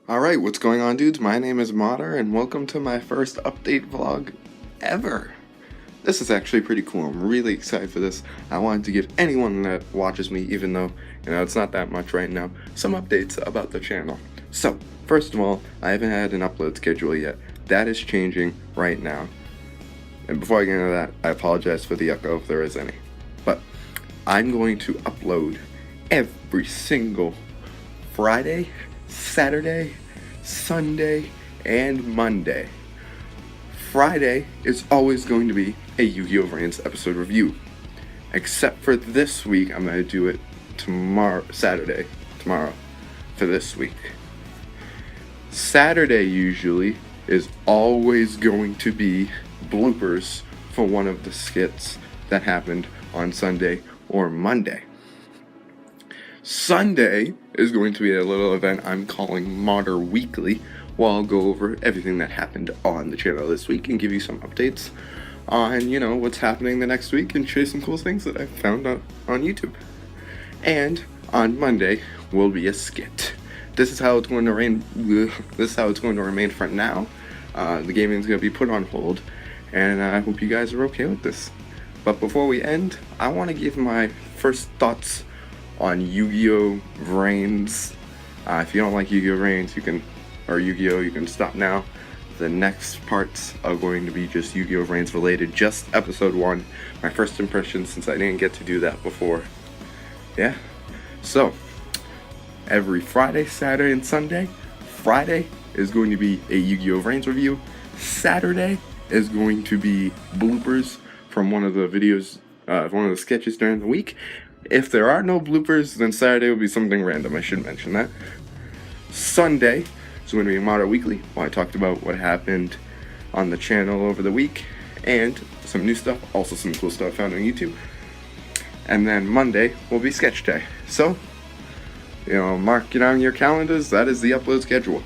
Alright, what's going on, dudes? My name is Mater, and welcome to my first update vlog ever. This is actually pretty cool. I'm really excited for this. I wanted to give anyone that watches me, even though, it's not that much right now, some updates about the channel. So, first of all, I haven't had an upload schedule yet. That is changing right now. And before I get into that, I apologize for the echo if there is any. But I'm going to upload every single Friday, Saturday, Sunday, and Monday. Friday is always going to be a Yu-Gi-Oh! VRains episode review. Except for this week, I'm going to do it tomorrow for this week. Saturday usually is always going to be bloopers for one of the skits that happened on Sunday or Monday. Sunday is going to be a little event I'm calling Mater Weekly, where I'll go over everything that happened on the channel this week and give you some updates on, what's happening the next week and show you some cool things that I found on YouTube. And on Monday will be a skit. This is how it's going to remain for now. The gaming is going to be put on hold, and I hope you guys are okay with this. But before we end, I want to give my first thoughts on Yu-Gi-Oh! VRains. If you don't like Yu-Gi-Oh! VRains, you can stop now. The next parts are going to be just Yu-Gi-Oh! VRains related, just episode 1. My first impression, since I didn't get to do that before. Yeah. So, every Friday, Saturday, and Sunday. Friday is going to be a Yu-Gi-Oh! VRains review. Saturday is going to be bloopers from one of the videos, one of the sketches during the week. If there are no bloopers, then Saturday will be something random. I should mention that. Sunday is going to be Mater Weekly, where I talked about what happened on the channel over the week, and some new stuff, also some cool stuff found on YouTube. And then Monday will be Sketch Day. So, mark it on your calendars. That is the upload schedule.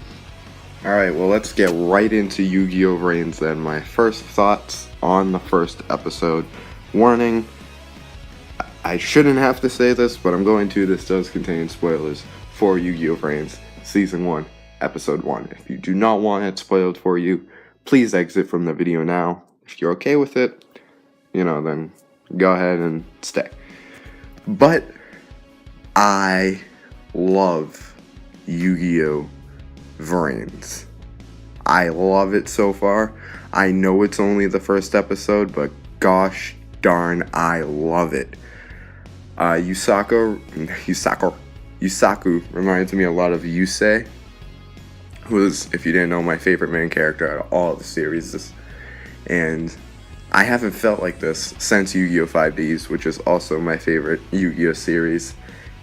Alright, well, let's get right into Yu-Gi-Oh! VRains then. My first thoughts on the first episode. Warning, I shouldn't have to say this, but I'm going to. This does contain spoilers for Yu-Gi-Oh! VRains Season 1, Episode 1. If you do not want it spoiled for you, please exit from the video now. If you're okay with it, then go ahead and stay. But I love Yu-Gi-Oh! VRains. I love it so far. I know it's only the first episode, but gosh darn, I love it. Yusaku reminds me a lot of Yusei, who is, if you didn't know, my favorite main character out of all the series. And I haven't felt like this since Yu-Gi-Oh! 5Ds, which is also my favorite Yu-Gi-Oh! Series.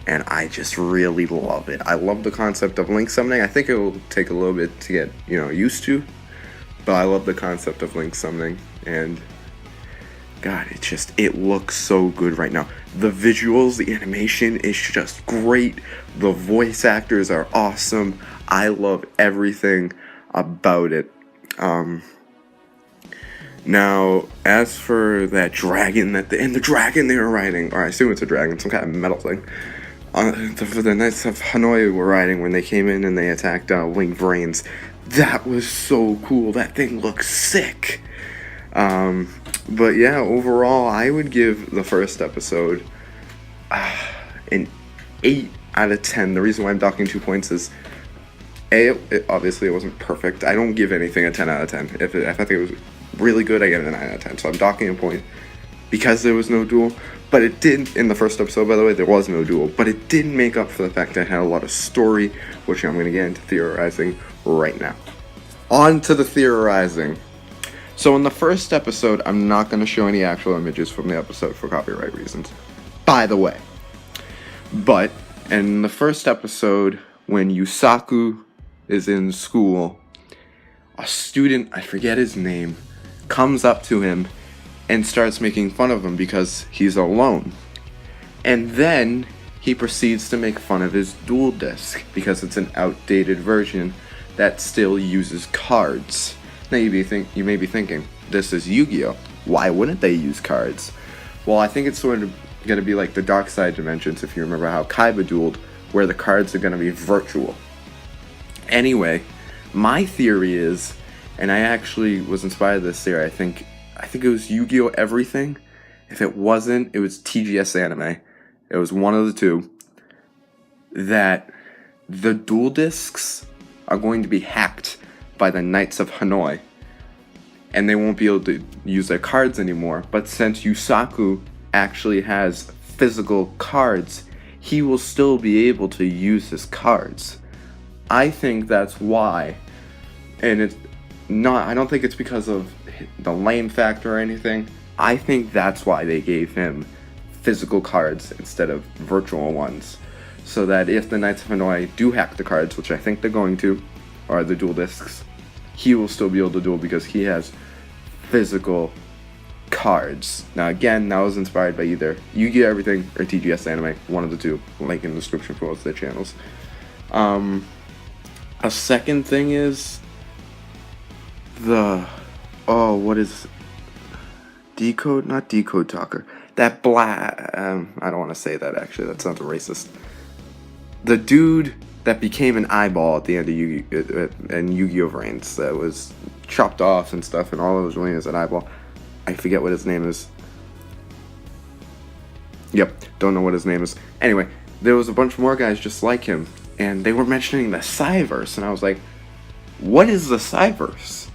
And I just really love it. I love the concept of link summoning. I think it will take a little bit to get, used to. But I love the concept of link summoning. And God, it looks so good right now. The visuals, the animation is just great. The voice actors are awesome. I love everything about it. Now, as for that dragon the dragon they were riding, or I assume it's a dragon, some kind of metal thing, for the Knights of Hanoi were riding when they came in and they attacked Winged VRains. That was so cool. That thing looks sick. But yeah, overall, I would give the first episode an 8 out of 10. The reason why I'm docking 2 points is, obviously it wasn't perfect. I don't give anything a 10 out of 10. If I think it was really good, I give it a 9 out of 10. So I'm docking a point because there was no duel. But it did, in the first episode, by the way, there was no duel. But it did make up for the fact that it had a lot of story, which I'm going to get into theorizing right now. On to the theorizing. So in the first episode, I'm not going to show any actual images from the episode for copyright reasons, by the way. But in the first episode, when Yusaku is in school, a student, I forget his name, comes up to him and starts making fun of him because he's alone. And then he proceeds to make fun of his duel disc because it's an outdated version that still uses cards. Now you may be thinking, this is Yu-Gi-Oh! Why wouldn't they use cards? Well, I think it's sort of going to be like the Dark Side Dimensions, if you remember how Kaiba dueled, where the cards are going to be virtual. Anyway, my theory is, and I actually was inspired by this theory, I think it was Yu-Gi-Oh! Everything. If it wasn't, it was TGS Anime. It was one of the two. That the duel discs are going to be hacked by the Knights of Hanoi. And they won't be able to use their cards anymore. But since Yusaku actually has physical cards, he will still be able to use his cards. I think that's why. And it's not, I don't think it's because of the lame factor or anything. I think that's why they gave him physical cards instead of virtual ones. So that if the Knights of Hanoi do hack the cards, which I think they're going to, or the duel discs, he will still be able to duel because he has physical cards. Now again, that was inspired by either Yu-Gi-Oh! Everything or TGS Anime, one of the two. Link in the description for both their channels. A second thing is what is not Decode Talker. That black, I don't want to say that actually, that sounds racist. The dude that became an eyeball at the end of Yu-Gi-Oh! VRains that was chopped off and stuff, and all of those really as an eyeball. I forget what his name is. Yep, don't know what his name is. Anyway, there was a bunch more guys just like him, and they were mentioning the Cyverse, and I was like, what is the Cyverse?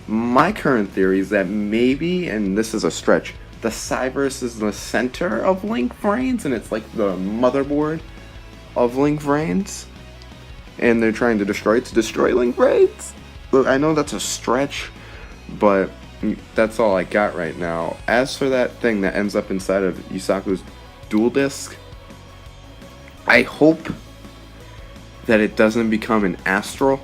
My current theory is that maybe, and this is a stretch, the Cyverse is the center of Link VRains, and it's like the motherboard of Link VRains, and they're trying to destroy Link VRains. Look, I know that's a stretch, but that's all I got right now. As for that thing that ends up inside of Yusaku's duel disc, I hope that it doesn't become an astral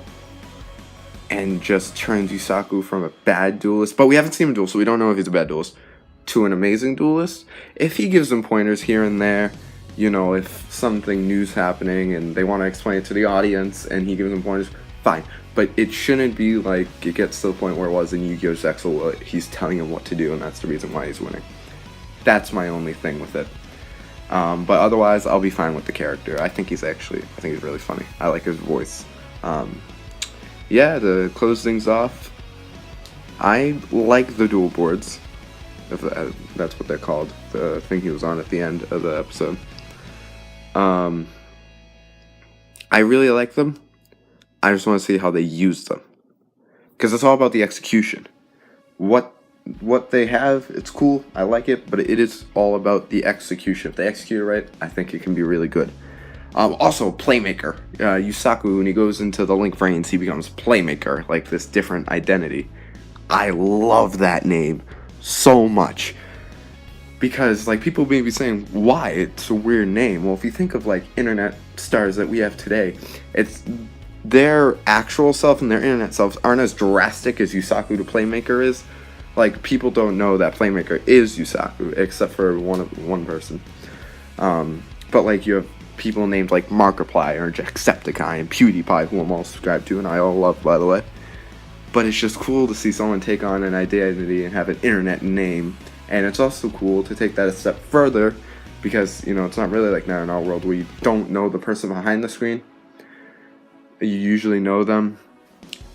and just turns Yusaku from a bad duelist, but we haven't seen him duel, so we don't know if he's a bad duelist, to an amazing duelist. If he gives them pointers here and there, you know, if something new's happening and they want to explain it to the audience and he gives them pointers, fine. But it shouldn't be like it gets to the point where it was in Yu-Gi-Oh! Zexal where he's telling him what to do and that's the reason why he's winning. That's my only thing with it. But otherwise, I'll be fine with the character. I think he's really funny. I like his voice. Yeah, to close things off, I like the dual boards. If that's what they're called. The thing he was on at the end of the episode. I really like them. I just want to see how they use them. Because it's all about the execution. What they have, it's cool. I like it. But it is all about the execution. If they execute it right, I think it can be really good. Also, Playmaker. Yusaku, when he goes into the Link VRains, he becomes Playmaker. Like this different identity. I love that name so much. Because, like, people may be saying, why? It's a weird name. Well, if you think of, like, internet stars that we have today, it's their actual self and their internet selves aren't as drastic as Yusaku to Playmaker is. Like, people don't know that Playmaker is Yusaku, except for one person. But, like, you have people named, like, Markiplier or Jacksepticeye and PewDiePie, who I'm all subscribed to, and I all love, by the way. But it's just cool to see someone take on an identity and have an internet name. And it's also cool to take that a step further because, you know, it's not really like now in our world where you don't know the person behind the screen. You usually know them.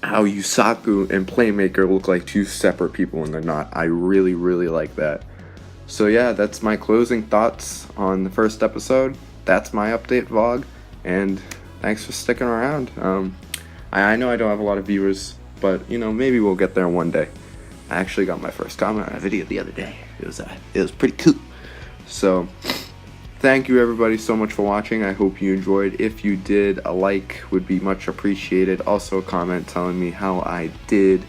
How Yusaku and Playmaker look like two separate people when they're not. I really, really like that. So yeah, that's my closing thoughts on the first episode. That's my update vlog. And thanks for sticking around. I know I don't have a lot of viewers, but, you know, maybe we'll get there one day. I actually got my first comment on a video the other day. It was pretty cool. So, thank you everybody so much for watching. I hope you enjoyed. If you did, a like would be much appreciated. Also a comment telling me how I did.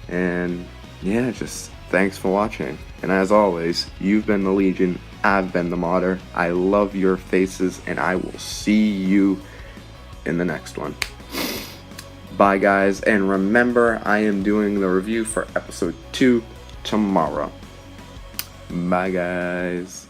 And yeah, just thanks for watching. And as always, you've been the Legion. I've been the Martyr. I love your faces, and I will see you in the next one. Bye guys, and remember, I am doing the review for episode 2 tomorrow. Bye guys.